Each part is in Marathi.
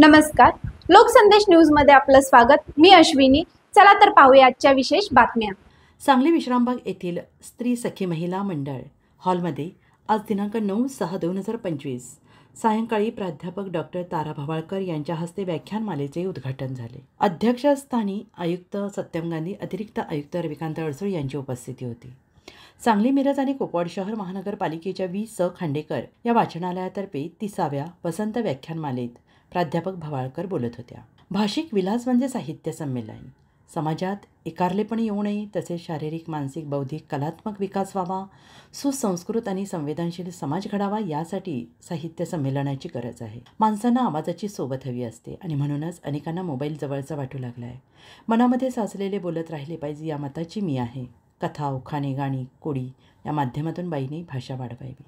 नमस्कार, लोकसंदेश न्यूज मध्ये आपलं स्वागत। मी अश्विनी। चला तर पाहूया आजच्या विशेष बातम्या। सांगली विश्रामबाग येथील स्त्री सखी महिला मंडळ हॉलमध्ये आज दिनांक 9/6/2025 सायंकाळी प्राध्यापक डॉक्टर तारा भवाळकर यांच्या हस्ते व्याख्यानमालेचे उद्घाटन झाले। अध्यक्षस्थानी आयुक्त सत्यम गांधी, अतिरिक्त आयुक्त रविकांत अडसूळ यांची उपस्थिती होती। सांगली, मिरज आणि कुपवाड शहर महानगरपालिकेच्या वी.स. खांडेकर या वाचनालयातर्फे 30व्या वसंत व्याख्यानमालेत प्राध्यापक भवाळकर बोलत होत्या। भाषिक विलास म्हणजे साहित्य संमेलन। समाजात एकारलेपण येऊ नये, तसेच शारीरिक, मानसिक, बौद्धिक, कलात्मक विकास व्हावा, सुसंस्कृत आणि संवेदनशील समाज घडावा, यासाठी साहित्य संमेलनाची गरज आहे। माणसांना आवाजाची सोबत हवी असते आणि म्हणूनच अनेकांना मोबाईल जवळचा वाटू लागला आहे। मनामध्ये साचलेले बोलत राहिले पाहिजे, या मताची मी आहे। कथा, उखाणे, गाणी, कोडी या माध्यमातून बाईने भाषा वाढवावी।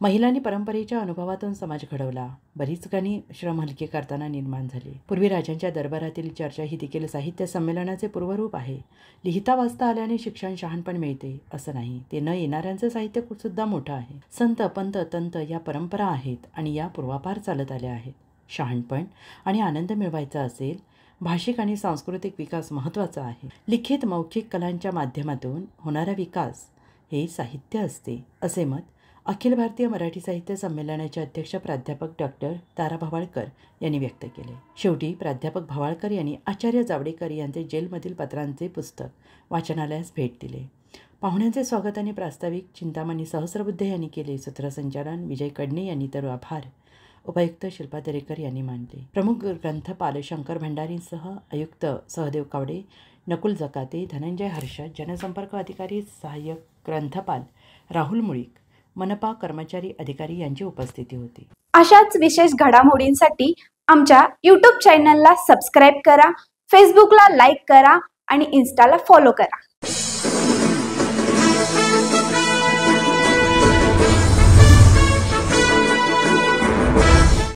महिलांनी परंपरेच्या अनुभवातून समाज घडवला। बरीच गाणी श्रम हलके करताना निर्माण झाली। पूर्वी राजांच्या दरबारातील चर्चा ही देखील साहित्य संमेलनाचे पूर्वरूप आहे। लिहिता वाचता आल्याने शिक्षण शहाणपण मिळते असं नाही, ते न येणाऱ्यांचं साहित्य सुद्धा मोठं आहे। संत, पंत, तंत या परंपरा आहेत आणि या पूर्वापार चालत आल्या आहेत। शहाणपण आणि आनंद मिळवायचा असेल, भाषिक आणि सांस्कृतिक विकास महत्त्वाचा आहे। लिखित मौखिक कलांच्या माध्यमातून होणारा विकास हे साहित्य असते, असे मत अखिल भारतीय मराठी साहित्य संमेलनाचे अध्यक्ष प्राध्यापक डॉक्टर तारा भवाळकर यांनी व्यक्त केले। शेवटी प्राध्यापक भवाळकर यांनी आचार्य जावडेकर यांचे जेलमधील पत्रांचे पुस्तक वाचनालयास भेट दिले। पाहुण्यांचे स्वागत आणि प्रास्ताविक चिंतामणी सहस्रबुद्धे यांनी केले। सूत्रसंचालन विजय कडणे यांनी तर आभार उपायुक्त शिल्पा दरेकर यांनी मानले। प्रमुख ग्रंथपाल शंकर भंडारींसह आयुक्त सहदेव कावडे, नकुल जकाते, धनंजय हर्षद, जनसंपर्क अधिकारी सहाय्यक ग्रंथपाल राहुल मुळीक, मनपा कर्मचारी अधिकारी यांची उपस्थिती होती। अशाच विशेष घडामोडींसाठी आमच्या YouTube चॅनलला सबस्क्राइब करा, फेसबुकला लाईक करा आणि इन्स्टाला फॉलो करा।